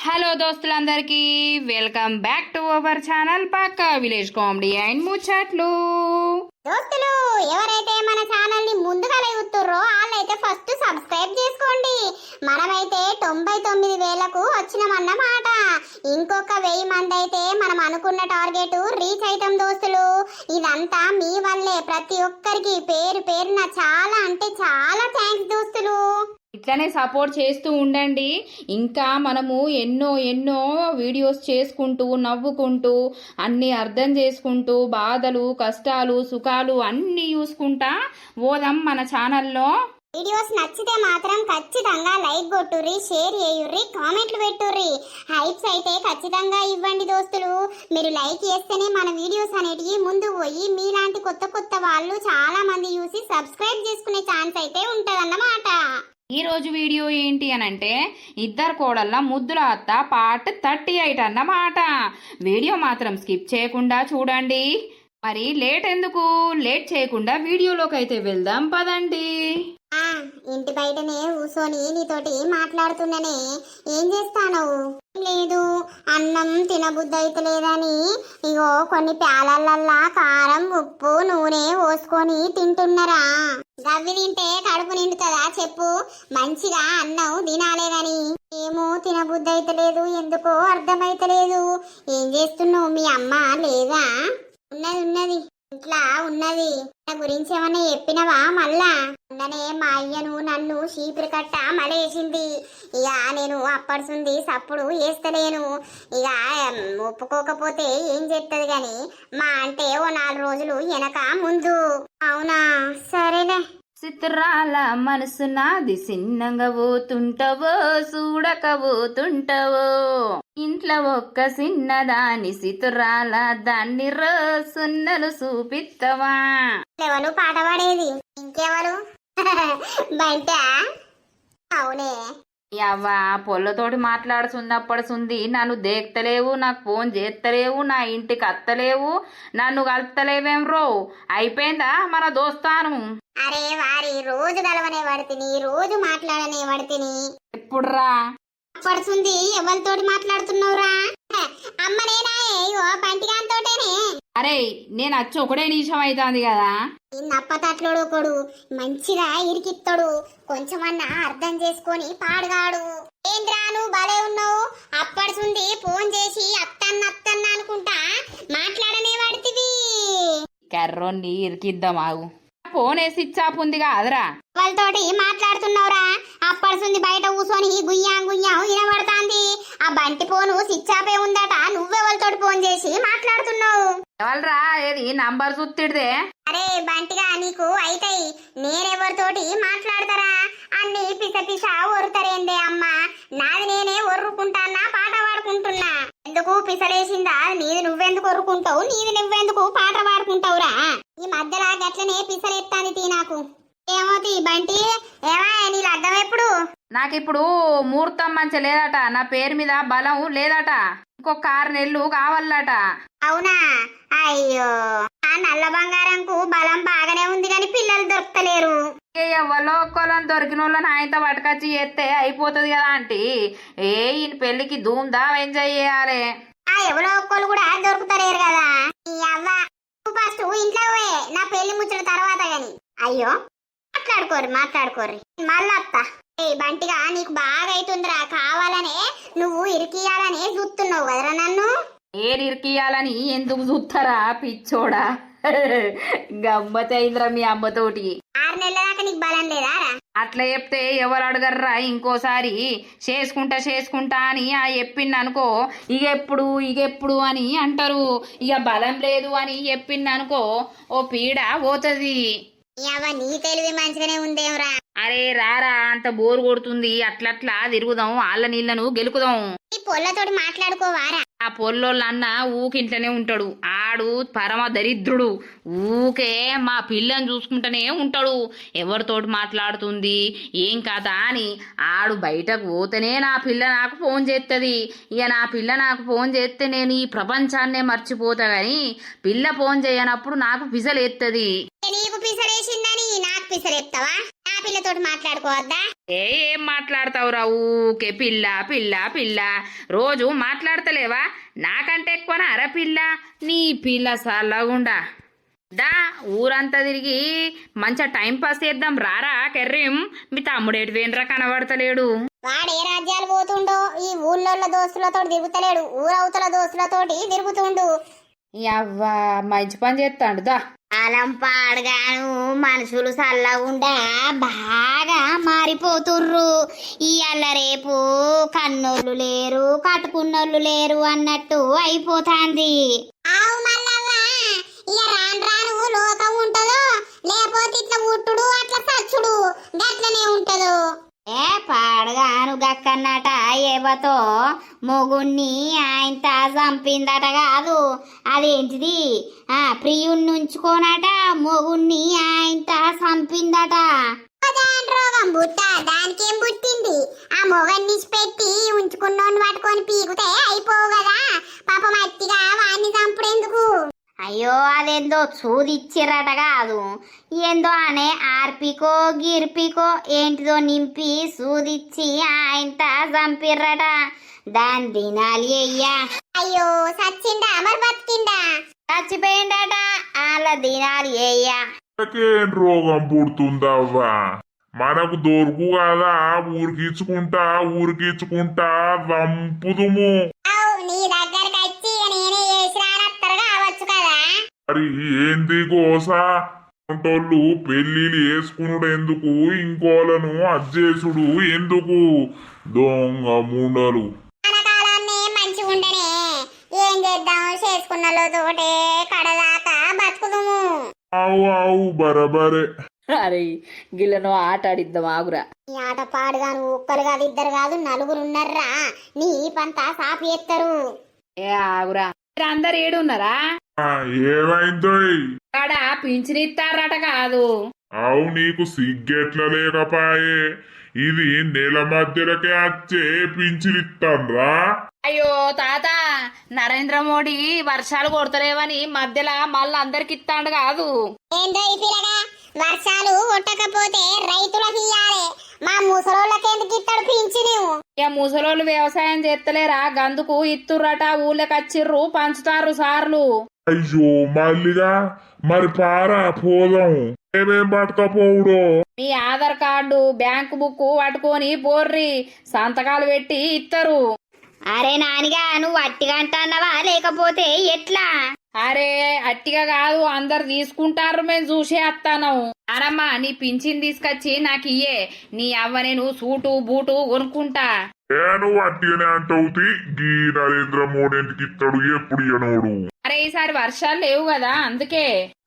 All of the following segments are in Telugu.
హలో దోస్తులందరికీ welcome back to our channel పక్కా విలేజ్ కామెడీ అండ్ ముచ్చట్లు. దోస్తులు ఎవరైతే మన ఛానల్ ని ముందుగా చూస్తుర్రో వాళ్ళైతే ఫస్ట్ సబ్స్క్రైబ్ చేసుకోండి. మనమైతే 99,000కు వచ్చినామన్నమాట. ఇంకొక 1000 మంది అయితే మనం అనుకున్న టార్గెట్ రీచ్ అవుతాం దోస్తులు. ఇదంతా మీ వల్లే. ప్రతి ఒక్కరికి పేరు పేరున చాలా అంటే చాలా థ్యాంక్స్ దోస్తులు. ఇట్లనే సపోర్ట్ చేస్తూ ఉండండి. ఇంకా మనము ఎన్నో వీడియోస్ చేసుకుంటూ నవ్వుకుంటూ అన్నీ అర్థం చేసుకుంటూ బాధలు కష్టాలు సుఖాలు అన్నీ చూసుకుంటా పోదాం మన ఛానల్లో. వీడియోస్ నచ్చితే మాత్రం ఖచ్చితంగా లైక్ కొట్టుర్రి, షేర్ చేయుర్రి, కామెంట్లు పెట్టుర్రి. హైప్స్ అయితే ఖచ్చితంగా ఇవ్వండి దోస్తులు. మీరు లైక్ చేస్తేనే మన వీడియోస్ అనేటివి ముందు పోయి మీలాంటి కొత్త వాళ్ళు చాలా మంది చూసి సబ్స్క్రైబ్ చేసుకునే ఛాన్స్ అయితే ఉంటదన్నమాట. ఈ రోజు వీడియో ఏంటి అనంటే ఇద్దరు కోడళ్ళ ముద్దుల అత్త పార్ట్ 38 అన్నమాట. వీడియో మాత్రం స్కిప్ చేయకుండా చూడండి. మరి లేట్ చేయకుండా వీడియోలోకి అయితే వెళ్దాం పదండి. ఇంటి బయటనే కూసోని నీతోటి మాట్లాడుతున్నానే. ఏం చేస్తాను? లేదు, అన్నం తినబుద్ధి అయితే లేదని ఇగో కొన్ని ప్యాలల్లల్లా కారం ఉప్పు నూనె పోసుకొని తింటున్నారా? గవ్వి తింటే కడుపు నిండుతుందా చెప్పు? మంచిగా అన్నం తినాలేదని. ఏమో తినబుద్ధి అయితే లేదు, ఎందుకో అర్థమైతలేదు. ఏం చేస్తున్నావు? మీ అమ్మ లేదా? ఉన్నది ఇంట్లో ఉన్నది. నా గురించి ఏమన్నా చెప్పినవా? మళ్ళా ఉన్ననే మా అయ్యను నన్ను చీపురు కట్ట మలేసింది. ఇక నేను అప్పడుసుంది సప్పుడు వేస్తలేను. ఇక ఒప్పుకోకపోతే ఏం చెప్తుంది గాని మా అంటే ఓ 4 రోజులు వెనక ముందు. అవునా? సరేలే. చిత్రాల మనసు నాది సిన్నంగా పోతుంటవో చూడక పోతుంటవో. ఇంట్లో ఒక్క చిన్నదాని చిత్రాల దాన్ని సున్నలు చూపిత్తవా. ఎవరు పాట పాడేది? ఇంకెవరు? బయట. అవునే యవ్వా పొల్లతోటి మాట్లాడుతున్నప్పడుసుంది. నన్ను దేక్తలేవు, నాకు ఫోన్ చేస్తలేవు, నా ఇంటికి అత్తలేవు, నన్ను కలుపుతలేవేం రో. అయిపోయిందా మన దోస్తాను? అరే వారి రోజు కలవనే పడితిని, రోజు మాట్లాడనే పడితిని. ఎప్పుడురా పడుతుంది? ఎవరితోటి మాట్లాడుతున్నావురా? అమ్మనేనా? బంటిగాంతోటేనే. అరే నేను వచ్చి ఒకటే నిమిషం అవుతుంది కదా. నప్పతట్లోడు ఒకడు మంచిగా ఇరికిత్తడు. కొంచెమన్నా అర్థం చేసుకొని పాడుగాడు. ఏంద్రా నువ్వు భలే ఉన్నావు. అప్పడుసుంది ఫోన్ చేసి అత్తన్న అనుకుంటా మాట్లాడనే పడితివి. కర్రోని ఇరికిద్దాం ఆగు. ఫోన్ వేసి ఇచ్చాపు ఉంది కాదురా. వాళ్ళతోటి మాట్లాడుతున్నావురా? అప్పడుసుంది బయట కూర్చొని గుయ్యాం వినబడతాంది. ఆ బంటి ఫోను సిచ్చాపే ఉందట. నువ్వెవరితోటి ఫోన్ చేసి మాట్లాడుతున్నావు? ఎవల్రా? ఏది నంబర్ చూత్తిడిదే? అరే బంటిగా నీకు అయితాయి. నేనెవరితోటి మాట్లాడతారా? అన్ని పిస ఒరుతారేందే అమ్మా. నాది నేనే ఒర్రుకుంటానా, పాట పాడుకుంటున్నా. ఎందుకు పిసలేసిందా? నీది నువ్వెందుకు ఒర్రుకుంటావు? నీది నువ్వెందుకు పాట పాడుకుంటావురా? ఈ మధ్యలో గట్లనే పిసలెత్తాని తీ నాకు. ఏమోతి బంటి, ఏమా నీ లగ్గం ఎప్పుడు? నాకిప్పుడు ముహూర్తం మంచి లేదట. నా పేరు మీద బలం లేదట. ఇంకొక 6 నెలలు కావాలట. అవునా? అయ్యో, ఆ నల్ల బంగారంకు బలం బాగానే ఉంది కానీ పిల్లలు దొరకలేరు. ఎవరో ఒక్కళ్ళని దొరికిన వాళ్ళని ఆయనతో పట్టుకొచ్చి చేస్తే అయిపోతుంది కదా ఆంటీ. ఈయన పెళ్లికి ధూమ్దా ఎంజాయ్ చేయాలి. ఆ ఎవరో ఒక్కళ్ళు కూడా దొరుకుతలేరు కదా. ఈ అవ్వ ఫస్ట్ ఇంట్లో పోయే నా పెళ్లి ముచ్చట తర్వాత గాని. అయ్యో మాట్లాడుకోర్రి మళ్ళా అత్త. ఏ బంటిగా నీకు బాగా అవుతుందిరా. కావాలనే నువ్వు ఇరికియాలనే చూస్తున్నావు కదరా నన్ను. ఏది ఇరికియాలని ఎందుకు చూస్తారా పిచ్చోడా? గమ్మతైందిరా మీ అమ్మతోటి. 6 నెలల దాకా నీకు బలం లేదా? అట్లా చెప్తే ఎవరు అడగర్రా. ఇంకోసారి చేసుకుంటా అని చెప్పింది అనుకో, ఇక ఎప్పుడు అని అంటారు. ఇక బలం లేదు అని చెప్పింది అనుకో, ఓ పీడ పోతుంది. నీ తెలివి మంచిగానే ఉందేమరా. అరే రారా, అంత బోరు కొడుతుంది. అట్లట్లా తిరుగుదాం, వాళ్ళ నీళ్లను గెలుకుదాం. ఈ పొల్లతోటి మాట్లాడుకోవారా? ఆ పొల్లోళ్ళన్న ఊకింట్లోనే ఉంటాడు. ఆడు పరమ దరిద్రుడు. ఊకే మా పిల్లని చూసుకుంటూనే ఉంటాడు. ఎవరితోటి మాట్లాడుతుంది ఏం కదా అని ఆడు బయటకు పోతేనే నా పిల్ల నాకు ఫోన్ చేస్తుంది. ఇక నా పిల్ల నాకు ఫోన్ చేస్తే నేను ఈ ప్రపంచాన్నే మర్చిపోతా గాని పిల్ల ఫోన్ చేయనప్పుడు నాకు పిసలేస్తుంది. నీకు పిసలేసిందని నాకు పిసలేస్తావా? నా పిల్లతోటి మాట్లాడుకోవద్దా? ఏం మాట్లాడతావురా ఊకే పిల్ల పిల్ల పిల్ల రోజు మాట్లాడతలేవా? నాకంటే ఎక్కువనా అర పిల్ల? నీ పిల్ల సల్లగుండా దా ఊరంతా తిరిగి మంచిగా టైం పాస్ చేద్దాం రారా కెర్రీం. మీ తమ్ముడేటి వేనరా కనబడతలేడు. వాడు ఏ రాజ్యాలు పోతుండో, ఈ ఊళ్ళో దోస్తులతో తిరుగుతలేడు, ఊరవతల దోస్తులతోటి తిరుగుతుండు. అవ్వా మంచి పని చేస్తాడు దా. కాలం పాడగాను మనుషులు సల్లగుండా బాగా మారిపోతుర్రు. ఇయ్యాల రేపు కన్నోళ్ళు లేరు కట్టుకున్నోళ్ళు లేరు అన్నట్టు అయిపోతాంది. రాను రాను లోకం ఉంటదో, లేకపోతే ఇట్లా ఉట్టుడు అట్లా సచ్చుడు గట్లనే ఉంటదో. ఏ పాడగాను గక్కన్నట ఏవతో మొగుణ్ణి ఆయనత చంపిందట కాదు, అదేంటిది ప్రియుణ్ణి ఉంచుకోనట మొగుణ్ణి ఆయనత చంపిందట. రోగం బుట్ట దానికేం పుట్టింది? ఆ మొగన్ని పెట్టి ఉంచుకున్నోని పట్టుకొని పీకుతే అయిపోవు కదా, పాపం అట్టిగా వాడిని చంపుడెందుకు? అయ్యో అదేందో చూదిచ్చిర్రట కాదు, ఏందో అనే ఆర్పికో గిర్పికో ఏంటిదో నింపి సూదిచ్చి ఆయనత చంపిర్రట. దాని దినాలి అయ్యా. అయ్యో సచ్చిండా మరి బతికిండా? చచ్చిపోయిండట. అలా దినాలి అయ్యా. రోగం పుడుతుందవ్వా, మనకు దొరుకు కదా, ఊరికిచ్చుకుంటా రంపుదుము. నీ దగ్గరకు వచ్చి నేనే చేసి రానత్తరు కావచ్చు కదా. మరి ఏంది గోసా? వంటోళ్ళు పెళ్లిళ్ళు వేసుకునుడు ఎందుకు, ఇంకోలను అజ్జేసుడు ఎందుకు? దొంగ ముండలు. మన కాలాన్ని మంచిగా ఉండనే ఏం చేద్దాం, చేసుకున్నతోటే కడదాకా బతుకుదుము. అవు బరబరే. అరే గిల్లను ఆట ఆడిద్దాం ఆగురా. ఈ ఆట పాడుగాను ఒక్కరు కాదు ఇద్దరు కాదు నలుగురు ఉన్నారా, నీ పంతా సాపి ఎత్తరు. ఏ ఆగురా, అందరు ఏడున్నారా? ఏమైందో కాడ పింఛనిస్తారట కాదు. అవు నీకు సిగ్గెట్ల లేకపాయే, ఇది నెల మధ్యలకే వచ్చే పింఛనిస్తాన్రా. అయ్యో తాత, నరేంద్ర మోడీ వర్షాలు కొడతలేవని మధ్యలో మళ్ళీ అందరికి ఇస్తాడు కాదు. ఏందో ఈ పిల్లగా, వర్షాలు కొట్టకపోతే రైతులకు ఇయ్యాలి, మా ముసలోళ్ళకెందుకు ఇస్తాడు పింఛను? ఇక ముసలోళ్ళు వ్యవసాయం చేస్తలేరా, గందుకు ఇత్తుర్రట, ఊళ్ళకి వచ్చిర్రు పంచుతారు సార్లు. అయ్యో మళ్ళీగా మరి పారా పోదాం. ఏమేం పట్టకపోవుడో? మీ ఆధార్ కార్డు బ్యాంకు బుక్ పట్టుకొని పోర్రి, సంతకాలు పెట్టి ఇత్తరు. అరే నానిగా నువ్వు అట్టిగా అంటున్నావా లేకపోతే ఎట్లా? అరే అట్టిగా కాదు, అందరు తీసుకుంటారు, మేము చూసే వస్తాను. అనమ్మా నీ పింఛన్ తీసుకొచ్చి నాకు ఇయ్యే, నీ అవ్వ నేను సూటు బూటు కొనుక్కుంటా. నువ్వు అట్టిగానే అంటవుతి, గీ నరేంద్ర మోడీ ఇంటికి ఇస్తాడు ఎప్పుడు ఇయ్యనోడు. అరే ఈసారి వర్షాలు లేవు కదా అందుకే.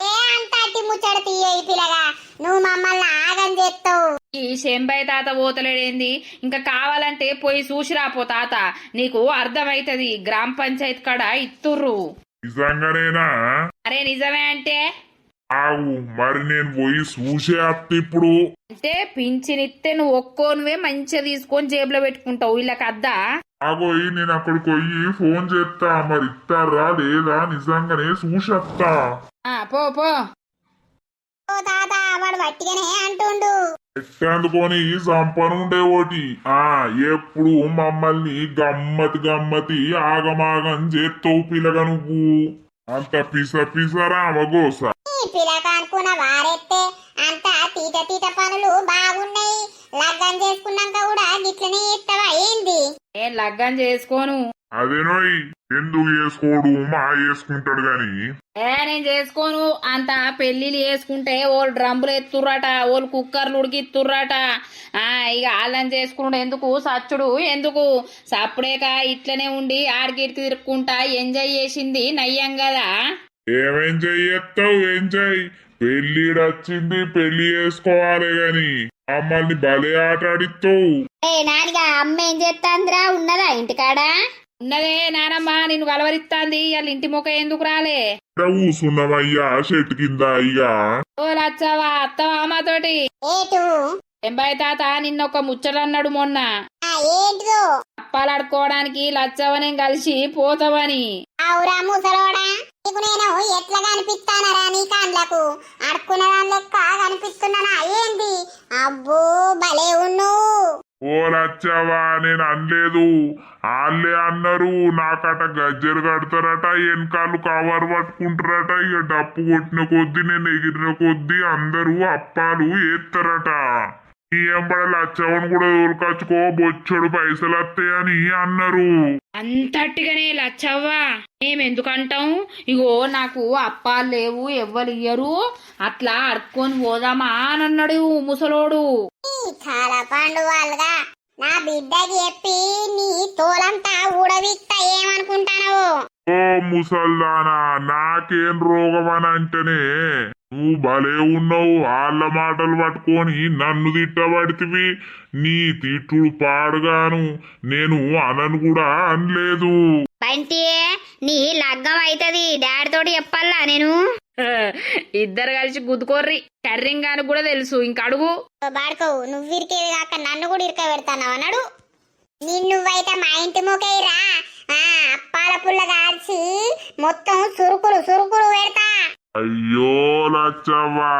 ఏ అంత అట్టి ముచ్చట తీయ ఈ పిల్లగా, నువ్వు మమ్మల్ని ఆగం చేస్తావు. ఈ శంబయ్య తాత పోతలేడేంది, ఇంకా కావాలంటే పోయి చూసి రాపో తాత, నీకు అర్థమైతది. గ్రామ పంచాయతీ కాడ ఇత్తుర్రు. నిజంగానేనా? అరే నిజమే అంటే ఆగు, మరి నేను పోయి చూసే అత్త ఇప్పుడు. అంటే పింఛనిస్తే నువ్వు ఒక్కోనివే మంచిగా తీసుకొని జేబులో పెట్టుకుంటావు, వీళ్ళకి అద్దా. ఆగోయి నేను అక్కడికి పోయి ఫోన్ చేస్తా, మరి ఇస్తారా లేదా నిజంగానే చూసేస్తా. పో పో. ఓ తాత వాడు వట్టిగానే అంటుండు. ఎట్టందుకొని సంపనుండే ఓటి. ఎప్పుడు మమ్మల్ని గమ్మతి ఆగమాగం చేస్తావు పిల్లగా నువ్వు. అంత పిసరా అవగోస. పిల్లక అనుకున్న వారెత్తే అంత తీట పనులు బాగున్నాయి. లగ్గం చేసుకున్నాక కూడా గిట్లనే ఇస్తావా ఏంది? నేను లగ్గం చేసుకోను. అదేనోయ్, ఎందుకు చేసుకోడు, మా చేసుకుంటాడు గాని. నేను చేసుకోను. అంత పెళ్లిళ్ళు చేసుకుంటే ఓళ్ళు డ్రమ్ములు ఎత్తుర్రట, ఓళ్ళు కుక్కర్లు ఉడికిత్తుర్రట. ఇక వాళ్ళని చేసుకున్నాడు ఎందుకు, సచ్చుడు ఎందుకు? సప్పుడేక ఇట్లనే ఉండి ఆడికిడికి తిరుక్కుంటా ఎంజాయ్ చేసింది నయ్యం కదా. ఏమేం చెయ్యెత్తావు? ఎంజాయ్ పెళ్లిడొచ్చింది, పెళ్లి చేసుకోవాలి గాని మమ్మల్ని భలే ఆట ఆడిస్తావు. నానిగా అమ్మ ఏం చేస్తాందిరా, ఉన్నదా ఇంటికాడ? ఉన్నదే నానమ్మ, నిన్ను కలవరిస్తాంది. వాళ్ళ ఇంటి మొక్క ఎందుకు రాలే? కూసున్నామయ్యా చెట్టు కింద. అయ్యా ఓ లచ్చవా, అత్తవా మాతోటి? ఏటు ఎంబాయి తాత నిన్నొక ముచ్చటన్నాడు మొన్న. ఏంటిదో? అప్పాలాడుకోవడానికి లచ్చవనే కలిసి పోతావని. అవురా ముసలోడా, నీకు నేను ఎట్లా కనిపిస్తానరా నీ కాండ్లకు అడుక్కున్న దాని లెక్క కనిపిస్తున్నానా ఏంది? అబ్బో భలే ఉన్నావు. ఓ లచ్చవ్వా నేను అనలేదు, వాళ్ళే అన్నారు. నాకట గజ్జలు కడతారట, వెనకాలు కవర్ పట్టుకుంటారట. ఇక డప్పు కొట్టిన కొద్దీ నేను ఎగిరిన కొద్దీ అందరూ అప్పాలు ఏస్తారట. ఈ ఎంబడ లచ్చవ్వను కూడా తోలుకొచ్చుకో, బొచ్చడు పైసలు వస్తాయని అన్నారు. అంతటిగానే లచ్చవ్వా మేమెందుకంటాం? ఇగో నాకు అప్పాలు లేవు, ఎవ్వరు ఇయ్యరు, అట్లా అడుక్కొని పోదామా అని అన్నాడు ముసలోడు. చాలా పండు వాళ్ళుగా నా బిడ్డకి చెప్పి నీ తోలంతా ఊడవిక్తా ఏమనుకుంటావు? ఓ ముసల్దానా, నాకేం రోగం అని అంటేనే నువ్వు భలే ఉన్నావు. వాళ్ళ మాటలు పట్టుకొని నన్ను తిట్టబడితివి. నీ తిట్టుడు పాడుగాను, నేను అనను కూడా అనలేదు. బంటి నీ లగ్గం అవుతుంది డాడీ తోటి చెప్పాలా నేను? ఇద్దరు కలిసి గుద్దుకోర్రి, కర్రింగానికి కూడా తెలుసు. ఇంక అడుగు. బాడుకోవు నువ్వు ఇరికేది కాక నన్ను కూడా ఇరిక పెడతాను అన్నాడు. నువ్వైతే మా ఇంటి మూకేరా అప్పాల పుల్ల కాల్చి మొత్తం సురుకులు సురుకులు పెడతా. అయ్యో లచ్చవ్వా,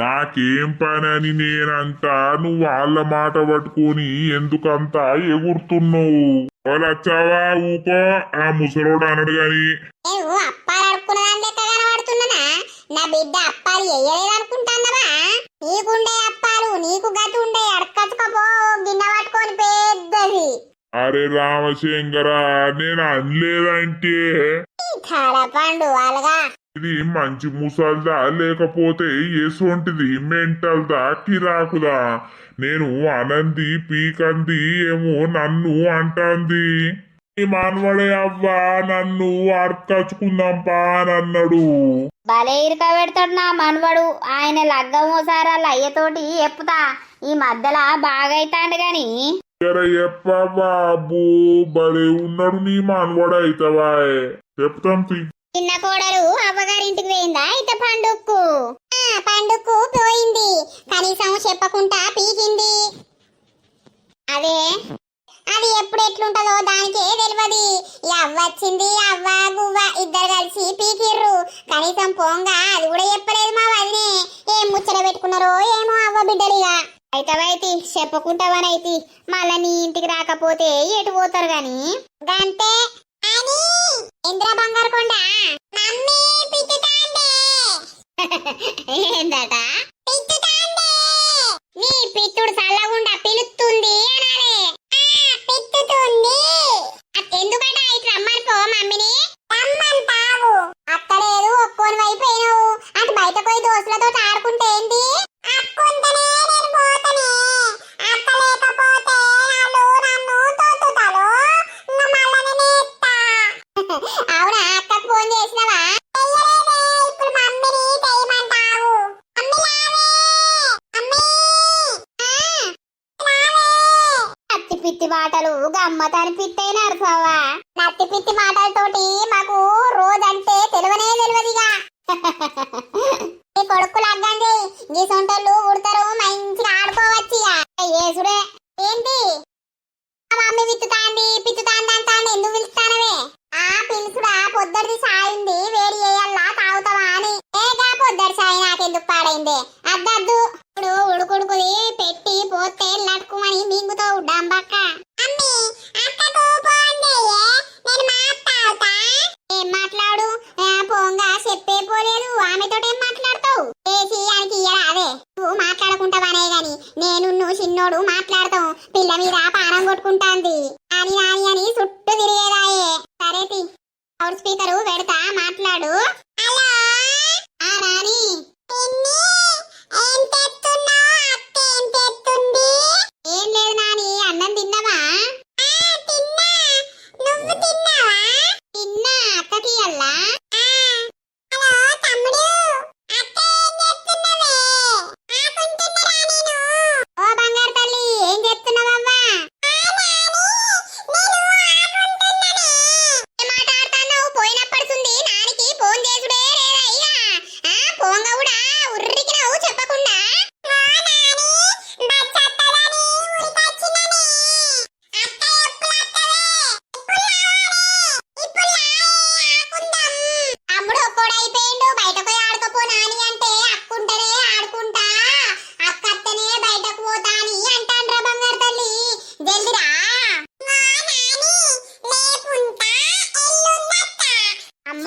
నాకేం పని అని నేనంతా, నువ్వు వాళ్ళ మాట పట్టుకొని ఎందుకంతా ఎగురుతున్నావు? ఓ లచ్చవ్వా ఊకో, ఆ ముసలోడు అనడు గాని. నేను అప్పాలు అడుక్కున్న దాని లెక్క కనబడుతున్నానా? నా బిడ్డ అప్పాలు వేయలేదు అనుకుంటానవా? నీకుండే అప్పాలు నీకు గట్టి ఉండే అడకచ్చుకపో గిన్నె పట్టుకొని పెద్దది. అరే రామశంకరా, నేను అనలేదంటే. చాలా పండు వాళ్ళగా ఇది మంచి ముసల్దా లేకపోతే ఏసోంటిది మెంటల్దా కిరాకుదా? నేను అనంది పీకంది ఏమో నన్ను అంటాంది. ఈ మానవడే అవ్వా నన్ను అర్కచ్చుకుందాంపా అని అన్నాడు. భలే ఇరుక పెడతాడు నా మనవడు. ఆయన లగ్గం ఓసారి వాళ్ళ అయ్యతోటి చెప్పుతా. ఈ మధ్యలో బాగా అవుతాండు గాని చెప్పవా అబ్బు, భలే ఉన్నాడు నీ మానవాడు అయితవా? చెప్తాం చిన్న కోడలు అవ్వగారింటికి పోయిందా అయితే పండుక్కు? పండుక్కు పోయింది, కనీసం చెప్పకుండా పీకింది. అదే అది ఎప్పుడు ఎట్లుంటదో దానికే తెలియదు. అవ్వ వచ్చింది, అవ్వ గువ్వ ఇద్దరు కలిసి పీకిర్రు. కనీసం పోంగా అది కూడా చెప్పలేదు మా వదినే. ఏం ముచ్చట పెట్టుకున్నారో ఏమో అవ్వ బిడ్డలిగా. అయితవైతి చెప్పకుంటావనైతి మళ్ళా నీ ఇంటికి రాకపోతే ఎటు పోతారు గాని. గంతే అని ఇంద్ర బంగారు కొండ మమ్మీ పిట్టుతాండే. ఏందట పిట్టుతాండే? నీ పిట్టుడు చల్లగుండా పిలుస్తుంది అనాలే. పిట్టుతుంది ఎందుకట? ఇటు రమ్మని పో మమ్మీని. రమ్మంటావు అక్కలేదు, ఒక్కోని వైపోయినావు. అటు బయట పోయి దోస్తులతో ఆడుకుంటే ఏంటి? అక్కుంటేనే నేను పోతనే, అక్క లేకపోతే వాళ్ళు నన్ను తోతుతారు. అవునా, అక్కకు ఫోన్ చేసినవా? ఇప్పుడు మమ్మీని చేయమంటావు. నత్తి పిత్తి మాటలు గమ్మత అనిపిస్తాయి నరసవ్వా. నత్తి పిత్తి మాటలతోటి మాకు రోజంటే తెలివనే తెలియదుగా. ఈ కొడుకులు అగ్గండి ఈ సొంటలు ఉడతారు, మంచిగా ఆడుకోవచ్చు. ఏసుడే ఏంటి మమ్మీ విత్తుతాండి పిత్తుతాండి అంటాండి, ఎందుకు పిలుస్తానవే? ఆ పిలుసుడా పొద్దడిది సాయింది వేడి చేయాలా తాగుతావా అని. ఏగా పొద్దడి సాయి నాకెందుకు పాడైంది? అద్దద్దు ఇప్పుడు ఉడుకుడుకుది పెట్టి పోతే లట్టుకుమని మింగుతో ఉడ్డాంబక్క. ఏం మాట్లాడు? పోంగా చెప్పే పోలేదు, ఆమెతో ఏం మాట్లాడతావు? చేసి ఆయనకి ఇయ్యరా? అదే నువ్వు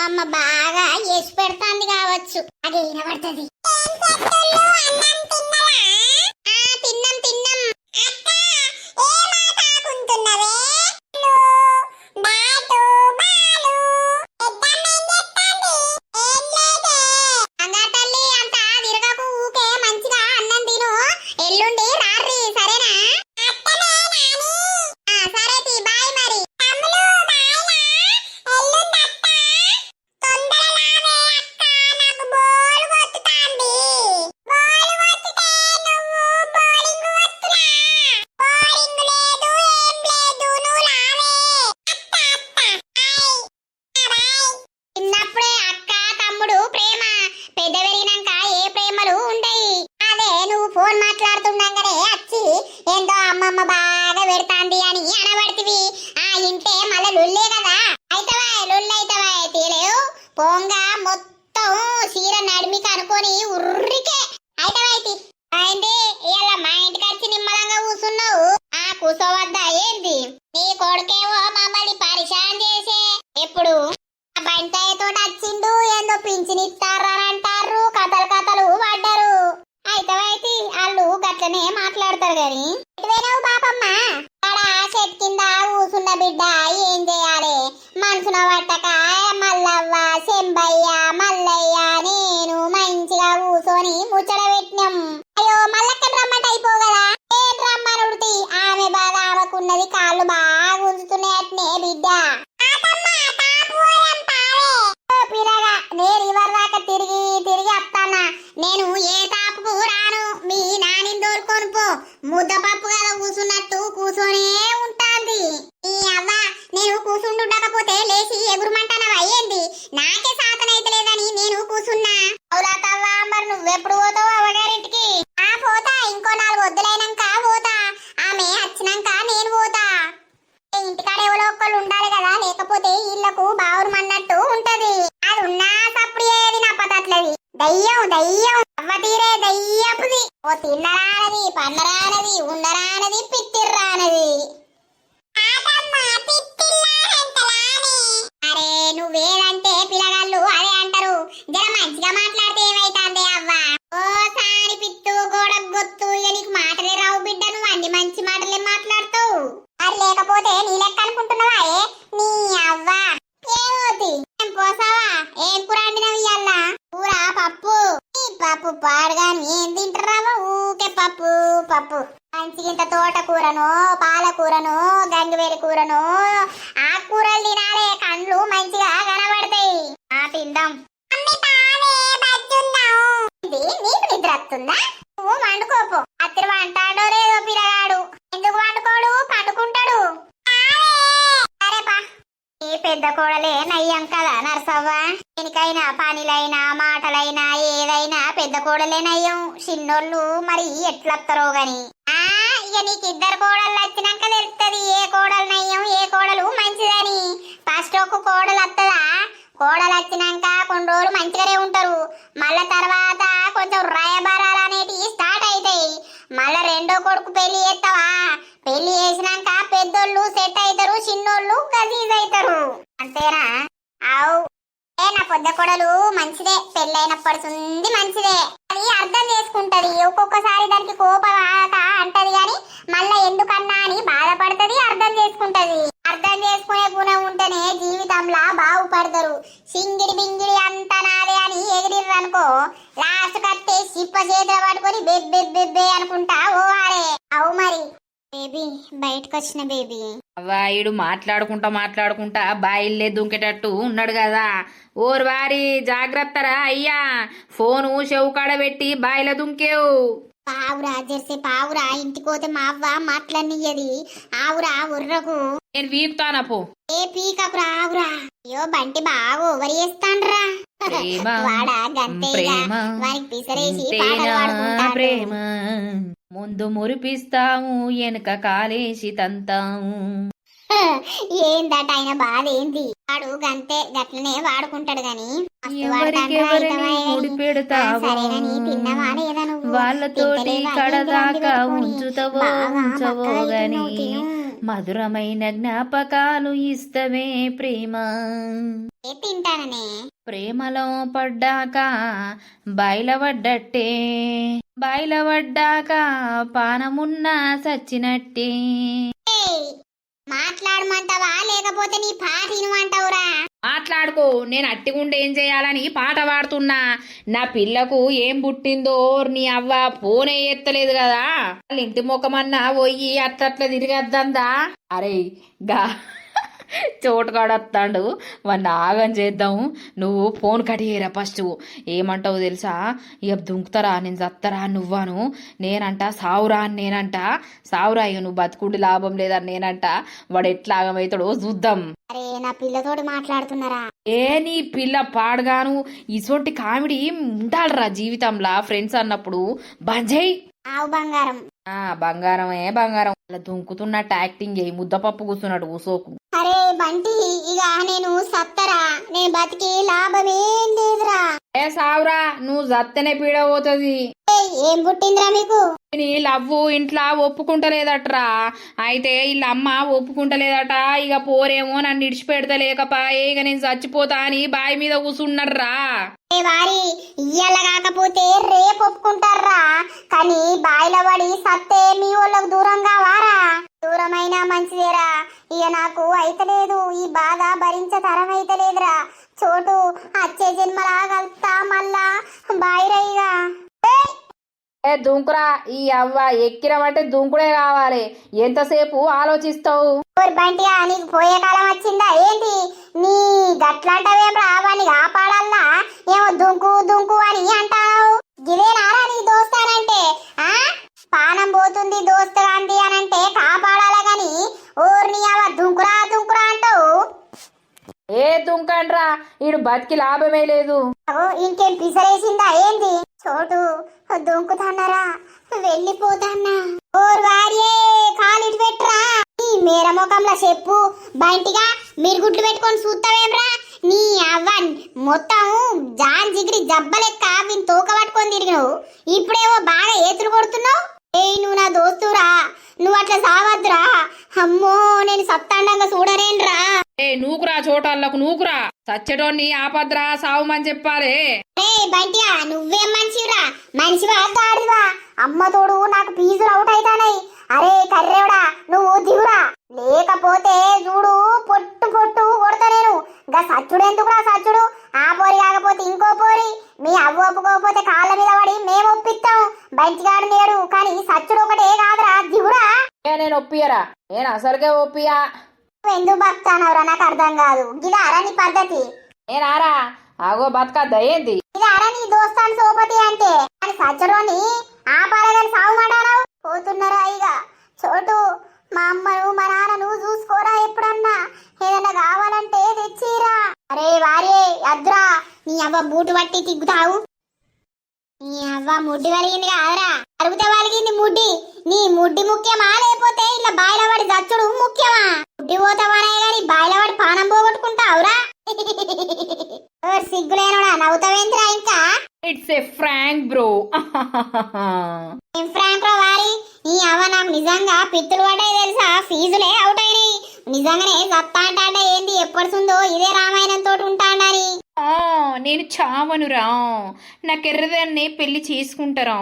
అమ్మమ్మ బాగా చేసి పెడతాంది కావచ్చు. అదే వినబడుతుంది. తిన్నాం తిన్నాం. అంగాటల్లి అంతా తిరగకు ఊకే మంచిగా అన్నం తిను. ఎల్లుండి రాత్రి సరేనా? సరే తీ బాయ్ మరి. చిన్నప్పుడే అక్క తమ్ముడు ప్రేమ, పెద్ద పెరిగినాక ఏ ప్రేమలు ఉండయి. అదే నువ్వు ఫోన్ మాట్లాడుతుండగానే వచ్చి ఏందో అమ్మమ్మ బాగా పెడతాంది అని అనబడితివి. ఆ ఇంటే మళ్ళా లొల్లే కదా. అయితవా లొల్లి అయితవా తీలేవు పోంగా మొత్తం చీర నడిమికి అనుకొని ఉర్రికే అయితవైతి. అయింది ఇలా మా ఇంటికి వచ్చి నిమ్మలంగా కూర్చున్నావు. కూర్చోవద్దా ఏంది? నీ కొడుకేవో మమ్మల్ని పరిశాన్ చేసే ఎప్పుడు బంటాయతో వచ్చిండు. ఏందో పింఛనిస్తారని అంటారు. కథలు కథలు పడ్డారు. అయితవైతి వాళ్ళు గట్లనే మాట్లాడతారు గాని ఎటువైనావు బాపమ్మ? అక్కడ చెట్టు కింద కూసున్న బిడ్డ ఏం చేయాలి? మనసున పట్టక మల్లవ్వ శంబయ్య మల్లయ్య నేను మంచిగా కూసోని ముచ్చట పెట్టినాం. అయ్యో మల్లక్కని రమ్మంట అయిపోగదా? ఏం రమ్మనుడితి? ఆమె బాధ ఆమెకున్నది. కాళ్ళు బాగా గుంజుతున్నాయట్నే బిడ్డ. పిల్లగా నేను ఇవరి దాకా తిరిగి తిరిగి వస్తానా. నేను ఏ తాపుకు రాను. మీ నాని దోలుకొని పో. ముద్దపప్పు కదా కూసున్నట్టు కూసోనే ఉంటాంది. ఈ అవ్వ నేను కూసుండకపోతే లేచి ఎగురుమంటానవా ఏంది? నాకే సాతనైతే లేదని నేను కూసున్నా. అవులా తవ్వ మరి నువ్వెప్పుడు పోతావు అవ్వగారింటికి? పోతా. ఇంకో 4 వద్దులైనాక పోతా. ఆమె వచ్చినాక నేను పోతా. ఇంటికాడ ఎవరో ఒక్కళ్ళు ఉండాలి కదా, లేకపోతే ఇళ్లకు బావురమన్నట్టు ఉంటది. అది ఉన్నా తప్పుడు ఏది నప్పదట్లది. దయ్యం దయ్యం అవ్వ తీరే దయ్యపుది. ఓ తిన్నరానది పన్నరానది ఉన్నరానది పిత్తిర్రానది. అరే నువ్వేదంటే పిల్లగాళ్ళు అదే అంటారు. జర మంచిగా మాట్లాడితే ఏమైతాందే అవ్వ? ఓ సారి పిత్తు గోడ గొత్తు నీకు మాటలే రావు బిడ్డ. నువ్వు అన్ని మంచి మాటలే మాట్లాడుతావు. అది లేకపోతే నీ లెక్క అనుకుంటున్నావా? నీ అవ్వ ఏమోతి పోసావా? ఏం కూర వండినవు ఇయ్యాల? కూర పప్పు. ఈ పప్పు పాడుగాని ఏం తింటారావా? ఊకే పప్పు పప్పు. మంచిగింత తోటకూరను పాలకూరను గంగివేలి కూరను ఆకుకూరలు తినాలే. కండ్లు మంచిగా కనబడతాయి. తిందాం. నీకు నిద్ర వస్తుందా? నువ్వు వండుకోపో. అత్తిరి వంటాడో లేదో పిల్లగాడు. ఎందుకు వండుకోడు? పండుకుంటాడు. సరేపా. ఈ పెద్ద కోడలే నయ్యం కదా నరసవ్వ. దేనికైనా పనిలైనా మాటలైనా ఏదైనా పెద్ద కోడలే నయ్యం. చిన్నోళ్ళు మరి ఎట్లొస్తారో గాని. ఇక నీకు 2 కోడళ్ళు వచ్చినాక తెలుస్తుంది ఏ కోడలు నయ్యం ఏ కోడలు మంచిదని. ఫస్ట్ ఒక కోడలు వస్తుందా? కోడలు వచ్చినాక కొన్ని రోజులు మంచిగానే ఉంటారు. మళ్ళా తర్వాత కొంచెం రాయబారాలు అనేటివి స్టార్ట్ అవుతాయి. మళ్ళా 2వ కొడుకు పెళ్లి చేస్తావా? పెళ్లి చేసినాక పెద్దోళ్ళు సెట్ అవుతారు, చిన్నోళ్ళు గజీజ్ అవుతారు. అంతేనా? అవు నా పెద్ద కొడలు మంచిదే. పెళ్ళైనప్పటి ఉంది మంచిదే. అది అర్థం చేసుకుంటది. ఒక్కొక్కసారి దానికి కోపం అంటది గాని మళ్ళా ఎందుకన్నా అని బాధపడుతుంది. అర్థం చేసుకుంటది. అర్థం చేసుకునే గుణం ఉంటేనే జీవితంలో బాగుపడతారు. సింగిడి బింగిడి అంత నాదే అని ఎగిరిర్రనుకో లాస్ట్ కట్టే సిప్ప చేతులు పట్టుకొని బెబ్బెబ్బెబ్బే అనుకుంటా ఓవారే. అవు మరి బేబీ బయటకు వచ్చిన బేబీ. వాయుడు మాట్లాడుకుంటా బాయిల్లే దుంకేటట్టు ఉన్నాడు కదా. ఓరు వారి జాగ్రత్తరా అయ్యా. ఫోను చెవు కాడ పెట్టి బాయిల దుంకేవు. పావురా జెర్సే పావురా. ఇంటికి పోతే మా అవ్వ మాట్లాడియది. ఆవురా ఉర్రకు. నేను వీపుతానా పో. ఏ పీకపురా ఆవురా. అయ్యో బంటి బాగా ఓవర్ చేస్తాండ్రా. వాడా గంతేగా వారికి పిసరేసి పాటలు పాడుకుంటాడు. ప్రేమ ముందు మురిపిస్తాము వెనక కాలేసి తంతాము. ఏందట ఆయన బాధ ఏంది? వాడు గంతే గట్లనే వాడుకుంటాడు గాని వాళ్ళతోటి కడదాకా ఉంచుతావో ఉంచవో గాని మధురమైన జ్ఞాపకాలు ఇస్తవే ప్రేమ. తింటాననే. ప్రేమలో పడ్డాక బయలవడ్డట్టే, బయలవడ్డాక పానమున్నా సచ్చినట్టే. ఏయ్, మాట్లాడమంటావా లేకపోతే నీ పాట వినమంటావురా? మాట్లాడుకో, నేను అట్టిగుండి ఏం చేయాలని పాట పాడుతున్నా. నా పిల్లకు ఏం పుట్టిందో నీ అవ్వ ఫోనే ఎత్తలేదు కదా, వాళ్ళ ఇంటి ముఖమన్నా పోయి అట్లట్లా తిరిగద్దందా. అరే గా చోటుకాడొస్తాడు, వాడిని ఆగం చేద్దాం. నువ్వు ఫోన్ కడిగేరా ఫస్ట్. ఏమంటావు తెలుసా, ఇక దుంకుతారా నేను చత్తరా నువ్వాను, నేనంట సావురా అని నేనంట, సావురా ఇక నువ్వు బతుకుండి లాభం లేదని నేనంట. వాడు ఎట్లా ఆగమవుతాడో చూద్దాం. అరే నా పిల్లతోటి మాట్లాడుతున్నారా? ఏ నీ పిల్ల పాడగాను, ఇసొంటి కామెడీ ఉండాలిరా జీవితంలో. ఫ్రెండ్స్ అన్నప్పుడు బంజయ్. ఆవు బంగారం. బంగారమే బంగారం. అలా దుంకుతున్నట్టు యాక్టింగ్ చేయి, ముద్దపప్పు కూర్చున్నాడు ఊసోకు. అరే బంటి, ఇక నేను సత్తరా, నేను బతికి లాభమేం లేదురా. ఏ సావురా, నువ్వు జత్తనే పీడ పోతుంది. ఏయ్, ఏం పుట్టిందిరా మీకు? నీ లవ్వు ఇంట్లో ఒప్పుకుంటలేదట్రా. అయితే వీళ్ళ అమ్మ ఒప్పుకుంటలేదట. ఇక పోరేమో నన్ను ఇడిచిపెడతలేకపాయే, ఇక నేను చచ్చిపోతా అని బావి మీద కూసున్నారా. ఏ వారి, ఇయ్యాల కాకపోతే రేపు ఒప్పుకుంటారా, కానీ బాయిల పడి సత్తే మీ వాళ్ళకు దూరంగా వారా. దూరమైనా మంచిదేరా, ఇక నాకు అయితలేదు, ఈ బాధ భరించే తరం అయితలేదురా. చోటు అచ్చే జన్మలా కలుతా మళ్ళా బాయిరయ్యగా. ఏ దుంకురా, ఈ అవ్వ ఎక్కిరమంటే దుంకుడే కావాలి. ఎంతసేపు ఆలోచిస్తావు? బంటిగా నీకు పోయే కాలం వచ్చిందా ఏంటి? నీ గట్లాంటవేం రావాని కాపాడల్లా, ఏమో దుంకు దుంకు అని అంటావు. గిదేనారా నీ దోస్తానంటే? ఆ పానం పోతుంది దోస్తు గాంధీ అనంటే కాపాడాలా గాని ఊరిని అవ దుంకురా దుంకురా అంటావు. ఏ దుంకండ్రా, ఈడు బతికి లాభమే లేదు. ఇంకేం పిసరేసిందా ఏంది? చోటు దుంకుతాన్నారా, వెళ్ళిపోతాన్నా. ఓర్ వారియే, కాలిటి పెట్టరా. నీ మేరముఖంలో చెప్పు బయటిగా మీరు గుడ్లు పెట్టుకొని చూస్తావేమ్రా? నీ అవ్వ మొత్తం జాన్ జిగిరి జబ్బలెక్క వీని తోక పట్టుకొని తిరిగినావు, ఇప్పుడేమో బాగా ఏతులు కొడుతున్నావు. ఏయ్, నువ్వు నా దోస్తురా, నువ్వు అట్లా సావద్దురా. అమ్మో, నేను సత్తాండంగా చూడరేన్రా. ఏ నూకురా, చోటాళ్ళకు నూకురా. సచ్చేటోన్ని ఆపద్రా, సావుమని చెప్పాలే. బంటియా, నువ్వేం మనిషిరా? మనిషివా దాడివా? అమ్మ తోడు నాకు పీజులు అవుట్ అయితానాయి. అరే కర్రేవడా, నువ్వు దిగురా, లేకపోతే చూడు పొట్టు పొట్టు కొడతా నేను. గా సచ్చుడు ఎందుకురా సచ్చుడు? ఆ పోరి కాకపోతే ఇంకో పోరి. మీ అవ్వ ఒప్పుకోకపోతే కాళ్ళ మీద పడి మేము ఒప్పిస్తాం. బంటిగాడు నేడు, కానీ సచ్చుడు ఒకటే కాదురా, దిగురా. నేను ఒప్పియరా, నేను అసలుకే ఒప్పియా. ఎందుకు బతానవరా నాకు అర్థం కాదు. గిదారా నీ పద్ధతి? నేనారా ఆగో బతకద్దా ఏంది? గిదారా నీ దోస్తాను సోపతి అంటే? అని సచ్చడోని ఆపాలని సాగుమంటారావు. పోతున్నారా ఇక? చోటు, మా అమ్మను మా నాన్నను చూసుకోరా, ఎప్పుడన్నా ఏదన్నా కావాలంటే తెచ్చిరా. అరే వారే అద్రా, నీ అవ్వ బూటు పట్టి తిగ్గుతావు. నీ అవ్వ ముడ్డి వలిగింది కాదరా, అరుగుతే వలిగింది ముడ్డి. నీ ముడ్డి ముఖ్యమా లేకపోతే ఇలా బాయిల పడి దచ్చుడు ముఖ్యమా? ముడ్డి పోతావనే గాని బాయిల పడి పానం పోగొట్టుకుంటావురా. సిగ్గులేనుడా, నవ్వుతావేంద్రా ఇంకా? It's a prank bro. ఏం ఫ్రాంక్ రా వారి? నీ అవ్వ నాకు నిజంగా పిత్తులు పడ్డాయి తెలుసా, ఫీజులే అవుట్ అయినాయి. నిజంగానే సత్తా అంటే ఏంది, ఎప్పటిసుందో ఇదే రామాయణం తోటి ఉంటాడని. నేను చావనురా, నాకెర్రదాన్ని పెళ్లి చేసుకుంటారా.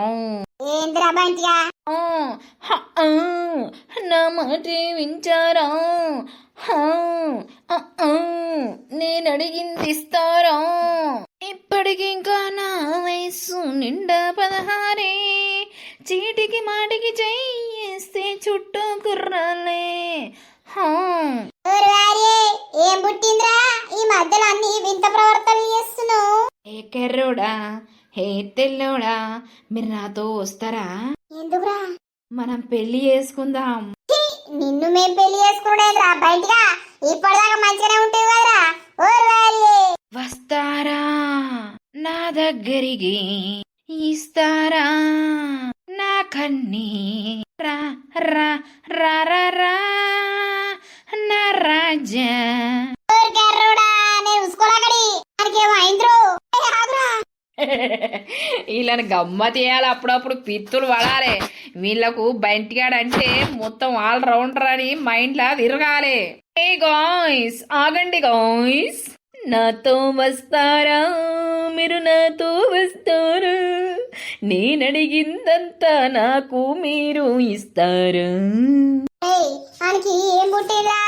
ఏందిరా బంటిగా? నా మాట వింటారా? నేను అడిగింది ఇస్తారా? ఇప్పటికింకా నా వయసు నిండా 16. చీటికి మాటికి చేస్తే చుట్టూ కుర్రాలే. ఏం పుట్టిందిరా ఈ మధ్యలో అన్ని వింత ప్రవర్తనలు చేస్తున్నావు? ఏ కర్రోడా, హే తెల్లోడా, మీరు నాతో వస్తారా? ఎందుకురా? మనం పెళ్లి చేసుకుందాం. నిన్ను మేం పెళ్లి చేసుకునేదిరా బయటిగా, ఇప్పటిదాకా మంచిగానే ఉంటావు కదరా. వస్తారా నా దగ్గరికి, ఇస్తారా నా కన్నీ, రా రా రా రా రా నా రాజా. నేను ఉసుకోలాగడి మనకేమో అయింద్రు. వీళ్ళని గమ్మత్ చేయాలి, అప్పుడప్పుడు పిత్తులు పడాలి. వీళ్ళకు బంటిగాడంటే మొత్తం ఆల్ రౌండర్ అని మైండ్లా తిరగాలి. ఏ గాయ్స్ ఆగండి గాయ్స్, నాతో వస్తారా, మీరు నాతో వస్తారా, నేనడిగిందంతా నాకు మీరు ఇస్తారా. మనకి ఏం పుట్టిందా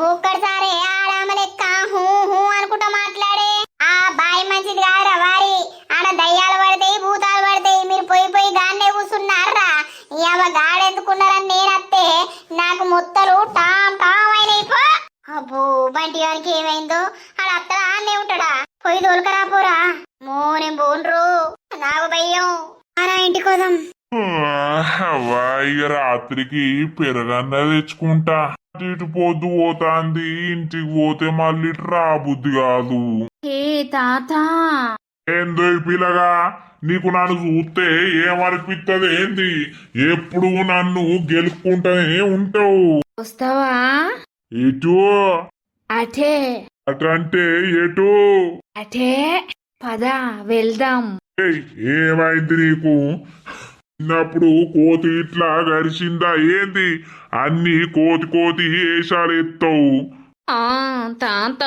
ఒక్కడిసారి ఆడామ లెక్క హూ హూ అనుకుంటా మాట్లాడే. ఆ బాయ్ మంచిది కాదురా వారి, ఆడ దయ్యాలు పడతాయి భూతాలు పడతాయి, మీరు పోయి గాన్నే కూర్చున్నారా. ఇవ గాడెందుకున్నారని నేనత్తే నాకు మొత్తలు టామ్ టామ్ అయినాయి. అబ్బో బంటి గారికి ఏమైందో, ఆడ అత్తడా అన్నే ఉంటాడా, పోయి దొలకరా పోరా. నేను పోన్రు, నాకు భయం. అలా ఇంటికి పోదాం. ఇక రాత్రికి పెరగన్న తెచ్చుకుంటా. ఇటు పొద్దు పోతాంది, ఇంటికి పోతే మళ్ళీ రాబుద్ది కాదు. ఏ తాత, ఏందో ఈ పిల్లగా, నీకు నన్ను చూస్తే ఏమనిపిస్తుంది ఏంది? ఎప్పుడు నన్ను గెలుపుకుంటూనే ఉంటావు. వస్తావా? ఎటు అటే అటంటే ఎటు? అటే పద వెళ్దాం. ఏయ్, ఏమైంది నీకు? చిన్నప్పుడు కోతి ఇట్లా గరిచిందా ఏంది? అన్ని కోతి వేషాలు ఎత్తావు. తాత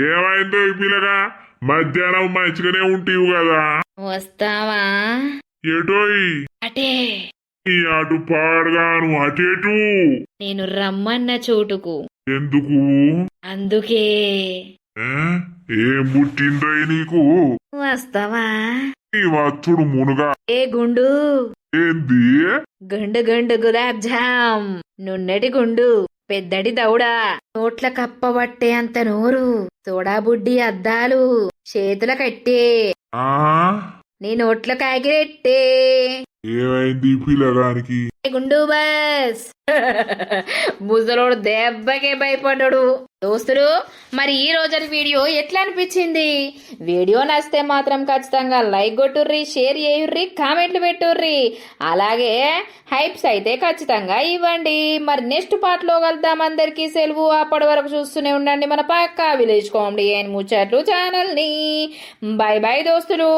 ఏమైందో ఈ పిల్లగా, మధ్యాహ్నం మంచిగానే ఉంటివి కదా. వస్తావా? ఎటోయ్? అటే. ఈ అటు పాడగాను అటేటు. నేను రమ్మన్న చోటుకు. ఎందుకు? అందుకే. ఏ? ఏం పుట్టిండ్రై నీకు? వస్తావా? ఈ వచ్చుడు మునుగా. ఏ గుండు, ఏంది? గుండు గుండు గులాబ్ జామ్, నున్నటి గుండు, పెద్దడి దౌడా, నోట్ల కప్పబట్టే అంత నోరు, సోడా బుడ్డి అద్దాలు, చేతుల కట్టే, ఆ నీ నోట్ల కాగిరెట్టే. ఏమైంది ఈ పిల్లగానికి? గుండు బస్. ముసలోడు దెబ్బకే భయపడ్డాడు. దోస్తులు, మరి ఈ రోజటి వీడియో ఎట్లా అనిపించింది? వీడియో నచ్చితే మాత్రం ఖచ్చితంగా లైక్ కొట్టుర్రి, షేర్ చేయుర్రి, కామెంట్లు పెట్టుర్రి, అలాగే హైప్స్ అయితే ఖచ్చితంగా ఇవ్వండి. మరి నెక్స్ట్ పార్ట్ లో కలుద్దాం. అందరికీ సెలవు. అప్పటి వరకు చూస్తూనే ఉండండి మన పక్కా విలేజ్ కామెడీ అండ్ ముచ్చట్లు ఛానల్ ని. బై బై దోస్తులు.